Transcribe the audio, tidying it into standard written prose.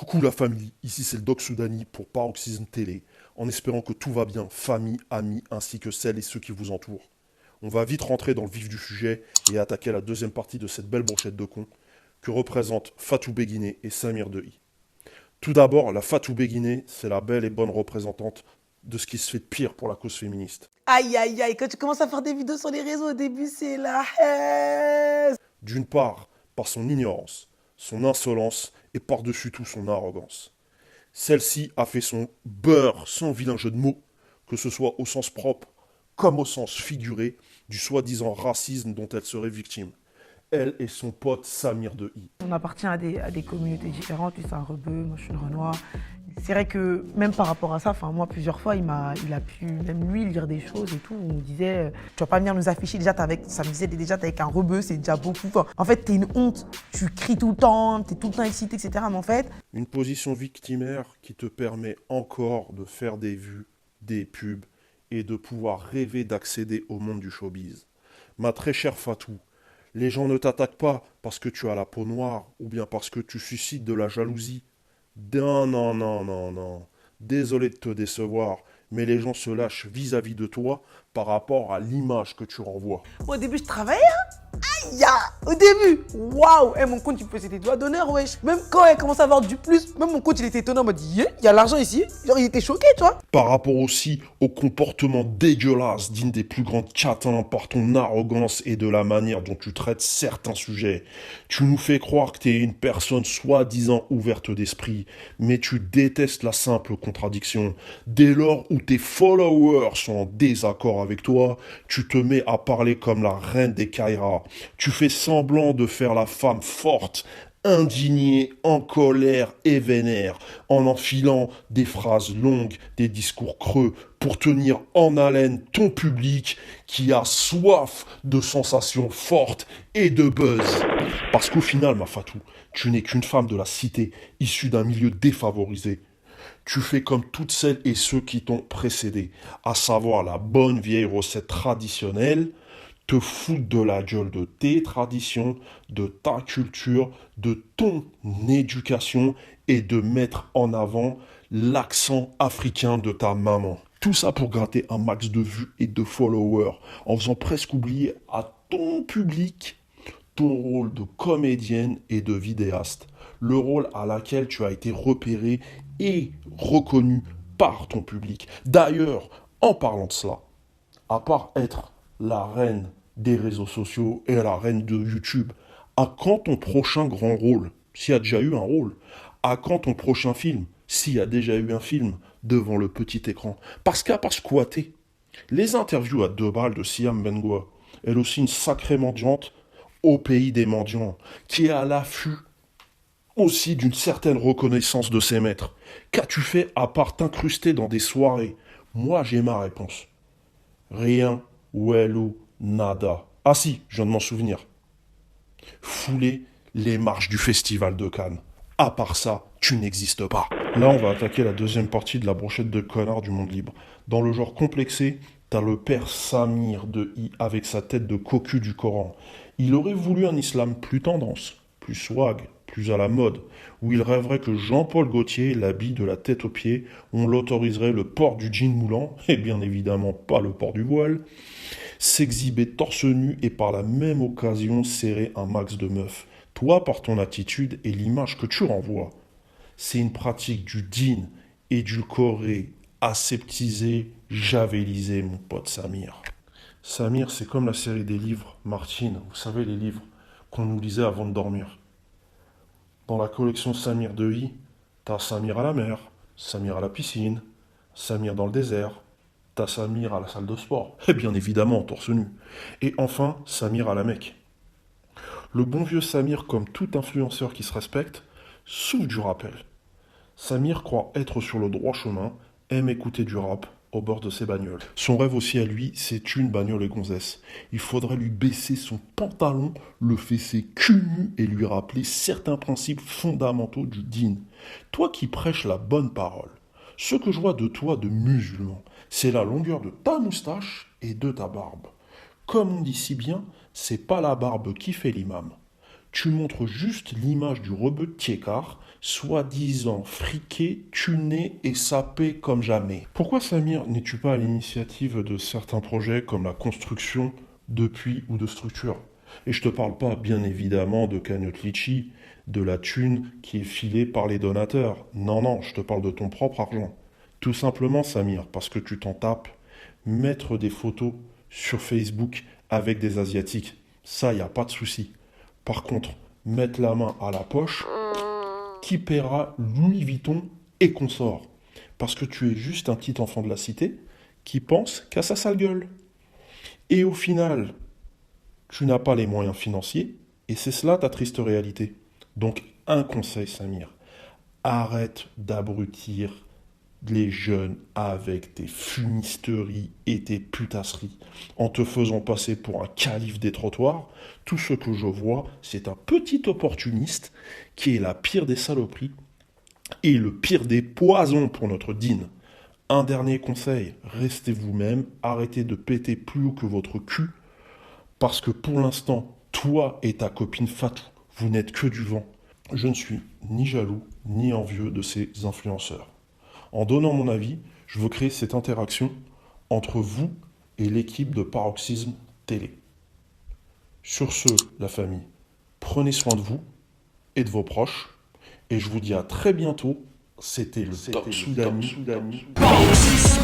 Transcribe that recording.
Coucou la famille, ici c'est le Doc Soudani pour Paroxysme Télé, en espérant que tout va bien, famille, amis, ainsi que celles et ceux qui vous entourent. On va vite rentrer dans le vif du sujet et attaquer la deuxième partie de cette belle brochette de cons que représentent Fatou Beguiné et Samir Dehi. Tout d'abord, la Fatou Beguiné, c'est la belle et bonne représentante de ce qui se fait de pire pour la cause féministe. Aïe, aïe, aïe, quand tu commences à faire des vidéos sur les réseaux, au début, c'est la haine. D'une part, par son ignorance, son insolence et par-dessus tout son arrogance. Celle-ci a fait son beurre sans vilain jeu de mots, que ce soit au sens propre comme au sens figuré du soi-disant racisme dont elle serait victime. Elle et son pote Samir Dehi. On appartient à des communautés différentes. Lui, c'est un rebeu, moi, je suis une Renoir. C'est vrai que même par rapport à ça, moi, plusieurs fois, il a pu, même lui, lire des choses et tout. On nous disait, tu vas pas venir nous afficher déjà, ça me disait déjà, t'es avec un rebeu, c'est déjà beaucoup. Enfin, en fait, t'es une honte, tu cries tout le temps, t'es tout le temps excité, etc. Mais en fait, Une position victimaire qui te permet encore de faire des vues, des pubs et de pouvoir rêver d'accéder au monde du showbiz. Ma très chère Fatou, les gens ne t'attaquent pas parce que tu as la peau noire ou bien parce que tu suscites de la jalousie. Non, non, non, non, non. Désolé de te décevoir, mais les gens se lâchent vis-à-vis de toi par rapport à l'image que tu renvoies. moi, au début, je travaillais, hein. Ya, au début, waouh, mon compte il me faisait des doigts d'honneur, wesh. Même quand elle commençait à avoir du plus, même mon compte il était étonnant, il m'a dit, yeah, il y a l'argent ici. Genre, il était choqué, tu vois. Par rapport aussi au comportement dégueulasse d'une des plus grandes catins par ton arrogance et de la manière dont tu traites certains sujets. Tu nous fais croire que tu es une personne soi-disant ouverte d'esprit, mais tu détestes la simple contradiction. Dès lors où tes followers sont en désaccord avec toi, tu te mets à parler comme la reine des Kairas. Tu fais semblant de faire la femme forte, indignée, en colère et vénère, en enfilant des phrases longues, des discours creux, pour tenir en haleine ton public qui a soif de sensations fortes et de buzz. Parce qu'au final, ma Fatou, tu n'es qu'une femme de la cité, issue d'un milieu défavorisé. Tu fais comme toutes celles et ceux qui t'ont précédé, à savoir la bonne vieille recette traditionnelle, te foutre de la gueule de tes traditions, de ta culture, de ton éducation et de mettre en avant l'accent africain de ta maman. Tout ça pour gratter un max de vues et de followers, en faisant presque oublier à ton public ton rôle de comédienne et de vidéaste, le rôle à laquelle tu as été repéré et reconnu par ton public. D'ailleurs, en parlant de cela, à part être la reine des réseaux sociaux et la reine de YouTube, à quand ton prochain grand rôle, s'il y a déjà eu un rôle, à quand ton prochain film, s'il y a déjà eu un film, devant le petit écran. Parce qu'à part squatter, les interviews à 2 balles de Siam Bengoa, elle aussi une sacrée mendiante au pays des mendiants, qui est à l'affût aussi d'une certaine reconnaissance de ses maîtres. Qu'as-tu fait à part t'incruster dans des soirées? Moi, j'ai ma réponse. Rien, ou nada. Ah si, je viens de m'en souvenir. Fouler les marches du Festival de Cannes. À part ça, tu n'existes pas. Là, on va attaquer la deuxième partie de la brochette de connards du monde libre. Dans le genre complexé, t'as le père Samir Dehi avec sa tête de cocu du Coran. Il aurait voulu un islam plus tendance, plus swag, plus à la mode, où il rêverait que Jean-Paul Gaultier l'habille de la tête aux pieds, on l'autoriserait le port du jean moulant, et bien évidemment pas le port du voile, s'exhiber torse nu et par la même occasion serrer un max de meufs. Toi, par ton attitude et l'image que tu renvoies, c'est une pratique du din, édulcoré, aseptisé, javélisé, mon pote Samir. Samir, c'est comme la série des livres, Martine, vous savez, les livres qu'on nous lisait avant de dormir. Dans la collection Samir Dehi, t'as Samir à la mer, Samir à la piscine, Samir dans le désert, t'as Samir à la salle de sport, et bien évidemment torse nu. Et enfin, Samir à la Mecque. Le bon vieux Samir, comme tout influenceur qui se respecte, souffre du rappel. Samir croit être sur le droit chemin, aime écouter du rap au bord de ses bagnoles. Son rêve aussi à lui, c'est une bagnole et gonzesse. Il faudrait lui baisser son pantalon, le fesser cul nu et lui rappeler certains principes fondamentaux du din. Toi qui prêches la bonne parole, ce que je vois de toi de musulman, c'est la longueur de ta moustache et de ta barbe. Comme on dit si bien, c'est pas la barbe qui fait l'imam. Tu montres juste l'image du rebeu de Thiécar, soi-disant friqué, tuné et sapé comme jamais. Pourquoi, Samir, n'es-tu pas à l'initiative de certains projets comme la construction de puits ou de structures? Et je te parle pas, bien évidemment, de cagnotte litchi, de la thune qui est filée par les donateurs. Non, non, je te parle de ton propre argent. Tout simplement, Samir, parce que tu t'en tapes, mettre des photos sur Facebook avec des Asiatiques, ça, y a pas de souci. Par contre, mettre la main à la poche, qui paiera Louis Vuitton et consorts? Parce que tu es juste un petit enfant de la cité qui pense qu'à sa sale gueule. Et au final, tu n'as pas les moyens financiers, et c'est cela ta triste réalité. Donc, un conseil, Samir, arrête d'abrutir les jeunes avec tes fumisteries et tes putasseries, en te faisant passer pour un calife des trottoirs. Tout ce que je vois, c'est un petit opportuniste qui est la pire des saloperies et le pire des poisons pour notre dîne. Un dernier conseil, restez vous-même, arrêtez de péter plus haut que votre cul, parce que pour l'instant, toi et ta copine Fatou, vous n'êtes que du vent. Je ne suis ni jaloux ni envieux de ces influenceurs. En donnant mon avis, je veux créer cette interaction entre vous et l'équipe de Paroxysme Télé. Sur ce, la famille, prenez soin de vous et de vos proches, et je vous dis à très bientôt. C'était le Top Soudani. Paroxysme.